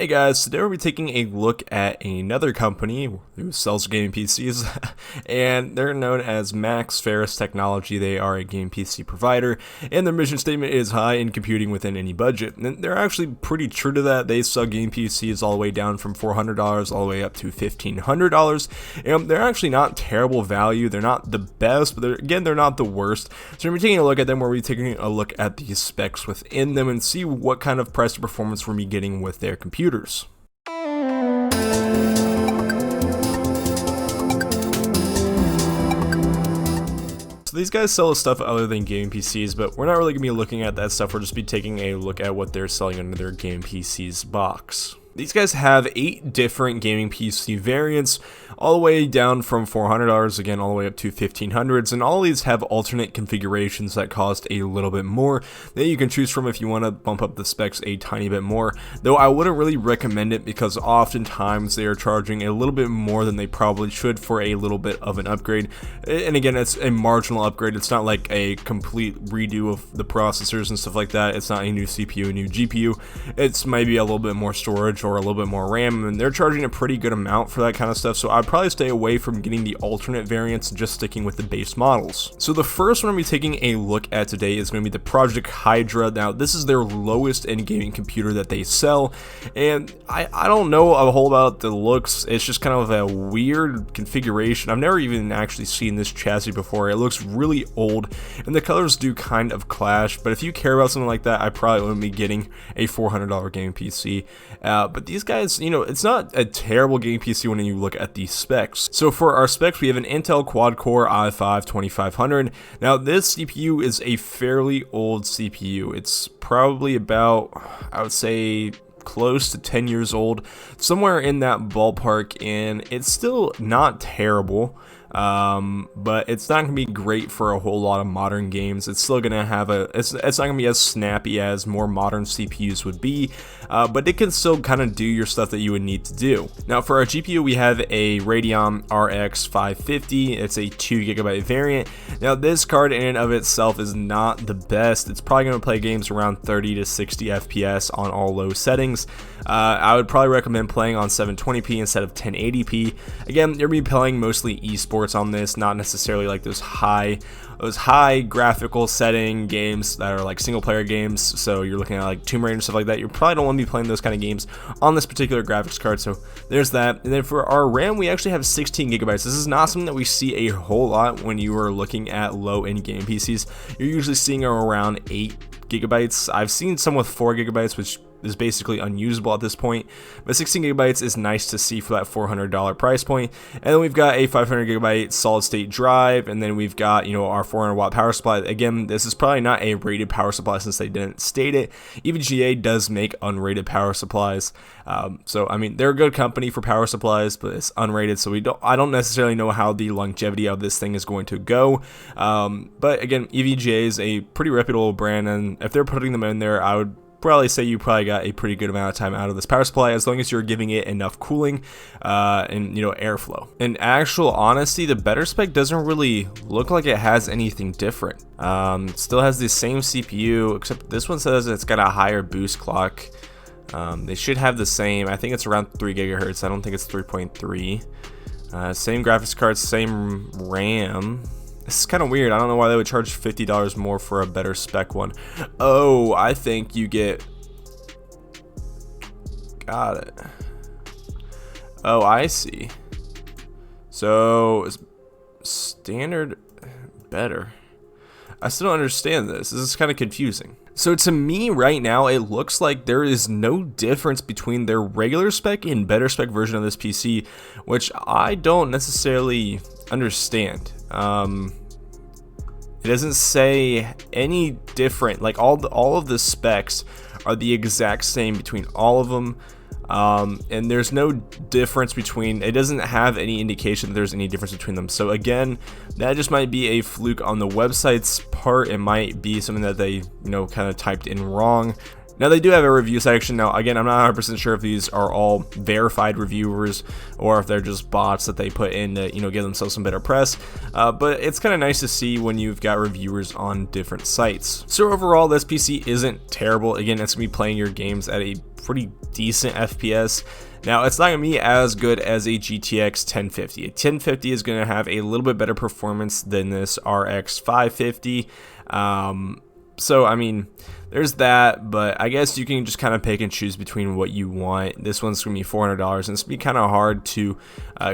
Hey guys, today we'll be taking a look at another company who sells gaming PCs, and they're known as Max Ferris Technology. They are a game PC provider, and their mission statement is high in computing within any budget. And they're actually pretty true to that. They sell game PCs all the way down from $400 all the way up to $1,500, and they're actually not terrible value. They're not the best, but they're not the worst. So we're taking a look at them, where we're taking a look at the specs within them and see what kind of price to performance we're getting with their computers. So these guys sell stuff other than gaming PCs, but we're not really going to be looking at that stuff. We'll just be taking a look at what they're selling under their gaming PCs box. These guys have 8 different gaming PC variants, all the way down from $400, again, all the way up to $1,500s, and all of these have alternate configurations that cost a little bit more that you can choose from if you want to bump up the specs a tiny bit more, though I wouldn't really recommend it because oftentimes they are charging a little bit more than they probably should for a little bit of an upgrade. And again, it's a marginal upgrade. It's not like a complete redo of the processors and stuff like that. It's not a new CPU, a new GPU. It's maybe a little bit more storage or a little bit more RAM, and they're charging a pretty good amount for that kind of stuff, so I'd probably stay away from getting the alternate variants, just sticking with the base models. So the first one we're taking a look at today is going to be the Project Hydra. Now this is their lowest end gaming computer that they sell, and I don't know a whole about the looks. It's just kind of a weird configuration. I've never even actually seen this chassis before. It looks really old, and the colors do kind of clash, but if you care about something like that, I probably wouldn't be getting a $400 gaming PC. But these guys, you know, it's not a terrible gaming PC when you look at the specs. So for our specs, we have an Intel quad-core i5-2500. Now this CPU is a fairly old CPU. It's probably about, I would say, close to 10 years old, somewhere in that ballpark, and it's still not terrible. But it's not going to be great for a whole lot of modern games. It's still going to have it's not going to be as snappy as more modern CPUs would be, but it can still kind of do your stuff that you would need to do. Now for our GPU, we have a Radeon RX 550. It's a 2GB variant. Now this card in and of itself is not the best. It's probably going to play games around 30 to 60 FPS on all low settings. I would probably recommend playing on 720p instead of 1080p. Again, you're going to be playing mostly esports on this, not necessarily like those high graphical setting games that are like single player games. So you're looking at like Tomb Raider and stuff like that. You probably don't want to be playing those kind of games on this particular graphics card. So there's that. And then for our RAM, we actually have 16GB. This is not something that we see a whole lot when you are looking at low end game PCs. You're usually seeing around 8GB. I've seen some with 4GB, which is basically unusable at this point, but 16GB is nice to see for that $400 price point. And then we've got a 500GB solid state drive, and then we've got, you know, our 400 watt power supply. Again, this is probably not a rated power supply since they didn't state it. EVGA does make unrated power supplies, so I mean, they're a good company for power supplies, but it's unrated, so I don't necessarily know how the longevity of this thing is going to go. But again, EVGA is a pretty reputable brand, and if they're putting them in there, I would probably say you probably got a pretty good amount of time out of this power supply, as long as you're giving it enough cooling and, you know, airflow. In actual honesty, the better spec doesn't really look like it has anything different. It still has the same CPU, except this one says it's got a higher boost clock. They should have the same. I think it's around 3 GHz. I don't think it's 3.3. Same graphics card, same RAM. This is kind of weird. I don't know why they would charge $50 more for a better spec one. Oh, I think you get... Got it. Oh, I see. So, standard better. I still don't understand this. This is kind of confusing. So to me right now, it looks like there is no difference between their regular spec and better spec version of this PC, which I don't necessarily understand. It doesn't say any different. Like all of the specs are the exact same between all of them. And there's no difference between, it doesn't have any indication that there's any difference between them. So again, that just might be a fluke on the website's part. It might be something that they, you know, kind of typed in wrong. Now they do have a review section. Now again, I'm not 100% sure if these are all verified reviewers or if they're just bots that they put in to, you know, give themselves some better press. But it's kind of nice to see when you've got reviewers on different sites. So overall, this PC isn't terrible. Again, it's gonna be playing your games at a pretty decent FPS. Now, it's not going to be as good as a GTX 1050. A 1050 is going to have a little bit better performance than this RX 550. So, I mean, there's that, but I guess you can just kind of pick and choose between what you want. This one's going to be $400, and it's going to be kind of hard to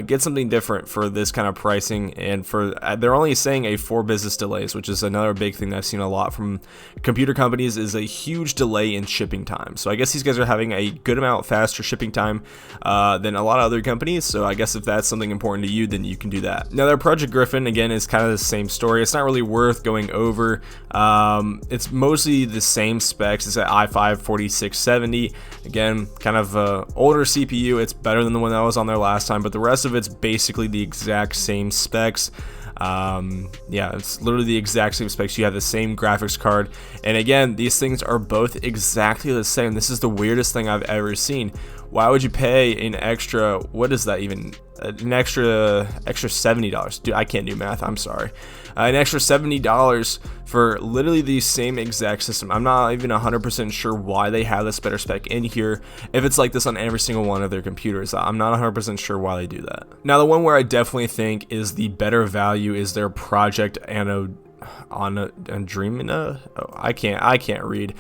get something different for this kind of pricing. And for they're only saying a 4 business delays, which is another big thing that I've seen a lot from computer companies, is a huge delay in shipping time. So I guess these guys are having a good amount faster shipping time than a lot of other companies. So I guess if that's something important to you, then you can do that. Now, their Project Griffin, again, is kind of the same story. It's not really worth going over. It's mostly the same specs. It's at i5 4670. Again, kind of older CPU. It's better than the one that was on there last time, but the rest of it's basically the exact same specs. Yeah, it's literally the exact same specs. You have the same graphics card, and again, these things are both exactly the same. This is the weirdest thing I've ever seen. Why would you pay an extra, what is that even, an extra $70? Dude, I can't do math, I'm sorry. An extra $70 for literally the same exact system. I'm not even 100% sure why they have this better spec in here, if it's like this on every single one of their computers. I'm not 100% sure why they do that. Now, the one where I definitely think is the better value is their Project Andromeda. Oh, I can't read.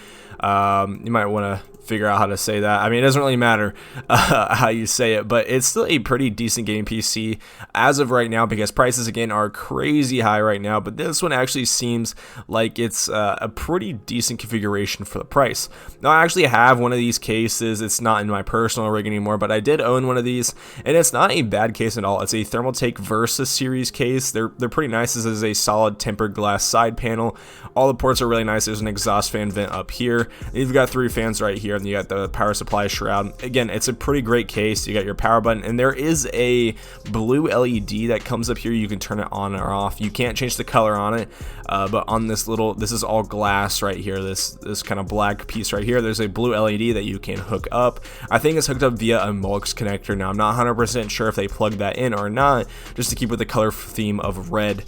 You might want to figure out how to say that. I mean, it doesn't really matter how you say it, but it's still a pretty decent game PC as of right now, because prices again are crazy high right now, but this one actually seems like it's a pretty decent configuration for the price. Now, I actually have one of these cases. It's not in my personal rig anymore, but I did own one of these, and it's not a bad case at all. It's a Thermaltake Versus series case. They're pretty nice. This is a solid tempered glass side panel. All the ports are really nice. There's an exhaust fan vent up here. You've got 3 fans right here, and you got the power supply shroud. Again, it's a pretty great case. You got your power button, and there is a blue LED that comes up here. You can turn it on or off. You can't change the color on it, but on this is all glass right here, this kind of black piece right here, there's a blue LED that you can hook up. I think it's hooked up via a MUX connector. Now, I'm not 100% sure if they plug that in or not, just to keep with the color theme of red.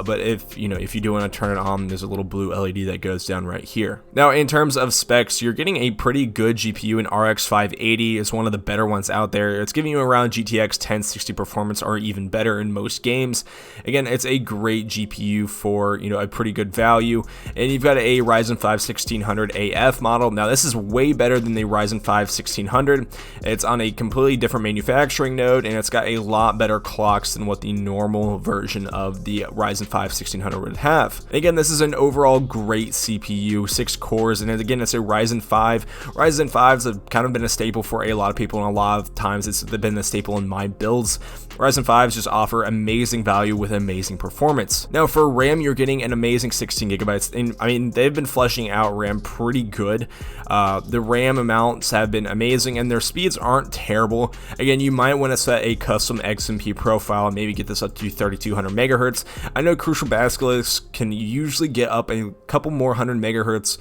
But if you do want to turn it on, there's a little blue LED that goes down right here. Now, in terms of specs, you're getting a pretty good GPU. An RX 580 is one of the better ones out there. It's giving you around GTX 1060 performance, or even better in most games. Again, it's a great GPU for a pretty good value. And you've got a Ryzen 5 1600 AF model. Now, this is way better than the Ryzen 5 1600. It's on a completely different manufacturing node, and it's got a lot better clocks than what the normal version of the Ryzen 5 1600 would have. Again, this is an overall great CPU, 6 cores, and again, it's a Ryzen 5. Ryzen 5s have kind of been a staple for a lot of people, and a lot of times it's been a staple in my builds. Ryzen 5s just offer amazing value with amazing performance. Now, for RAM, you're getting an amazing 16 gigabytes, and I mean, they've been fleshing out RAM pretty good. The RAM amounts have been amazing, and their speeds aren't terrible. Again, you might want to set a custom XMP profile and maybe get this up to 3200 megahertz. I know Crucial Basilisk can usually get up a couple more 100 megahertz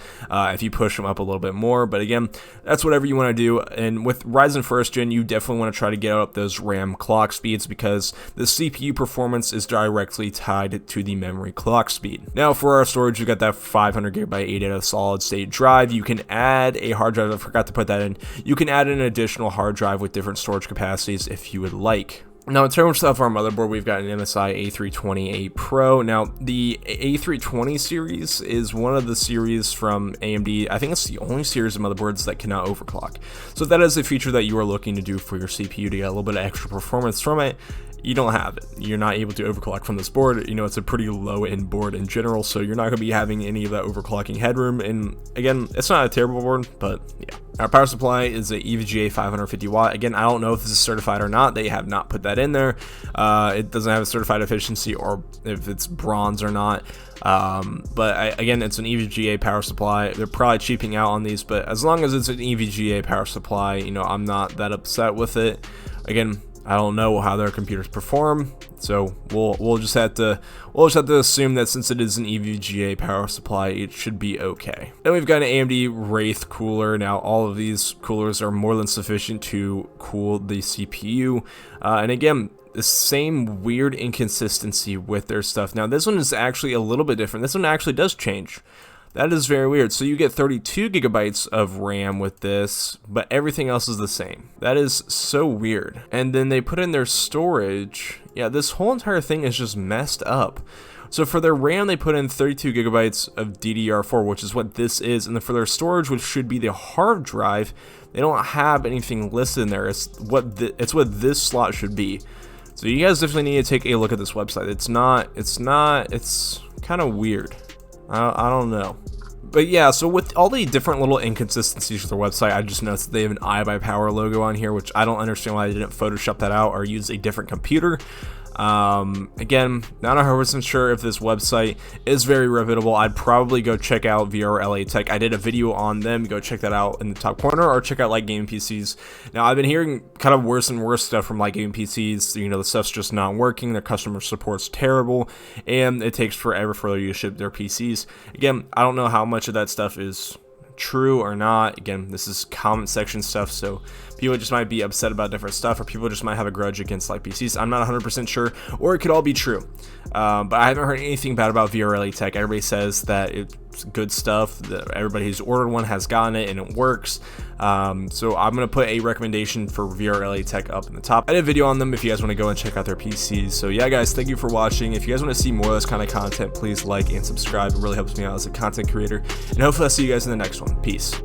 if you push them up a little bit more, but again, that's whatever you want to do. And with Ryzen 1st Gen, you definitely want to try to get up those RAM clock speeds, because the CPU performance is directly tied to the memory clock speed. Now, for our storage, you got that 500 gigabyte 8 out of solid state drive. You can add a hard drive. I forgot to put that in. You can add an additional hard drive with different storage capacities if you would like. Now, in terms of our motherboard, we've got an MSI A320 Pro. Now, the A320 series is one of the series from AMD. I think it's the only series of motherboards that cannot overclock. So if that is a feature that you are looking to do for your CPU to get a little bit of extra performance from it, you don't have it. You're not able to overclock from this board. It's a pretty low-end board in general, so you're not going to be having any of that overclocking headroom. And again, it's not a terrible board, but yeah. Our power supply is a EVGA 550 watt. Again, I don't know if this is certified or not. They have not put that in there. It doesn't have a certified efficiency, or if it's bronze or not. But again, it's an EVGA power supply. They're probably cheaping out on these, but as long as it's an EVGA power supply, I'm not that upset with it. Again, I don't know how their computers perform, so we'll just have to assume that since it is an EVGA power supply, it should be okay. Then we've got an AMD Wraith cooler. Now, all of these coolers are more than sufficient to cool the CPU, and again, the same weird inconsistency with their stuff. Now, this one is actually a little bit different. This one actually does change. That is very weird. So you get 32 gigabytes of RAM with this, but everything else is the same. That is so weird. And then they put in their storage. Yeah, this whole entire thing is just messed up. So for their RAM, they put in 32 gigabytes of DDR4, which is what this is. And then for their storage, which should be the hard drive, they don't have anything listed in there. It's what this slot should be. So you guys definitely need to take a look at this website. It's kind of weird. I don't know. But yeah, so with all the different little inconsistencies with their website, I just noticed that they have an iBuyPower logo on here, which I don't understand why they didn't Photoshop that out or use a different computer. Again, not 100% sure if this website is very reputable. I'd probably go check out VRLA Tech. I did a video on them. Go check that out in the top corner, or check out Like Gaming PCs. Now, I've been hearing kind of worse and worse stuff from Like Gaming PCs. You know, the stuff's just not working. Their customer support's terrible, and it takes forever for you to ship their PCs. Again, I don't know how much of that stuff is true or not. Again, this is comment section stuff, so people just might be upset about different stuff, or people just might have a grudge against Like PCs. I'm not 100% sure, or it could all be true. But I haven't heard anything bad about VRLA Tech. Everybody says that it's good stuff, that everybody who's ordered one has gotten it and it works. So I'm going to put a recommendation for VRLA Tech up in the top. I did a video on them if you guys want to go and check out their PCs. So yeah, guys, thank you for watching. If you guys want to see more of this kind of content, please like and subscribe. It really helps me out as a content creator. And hopefully I'll see you guys in the next one. Peace.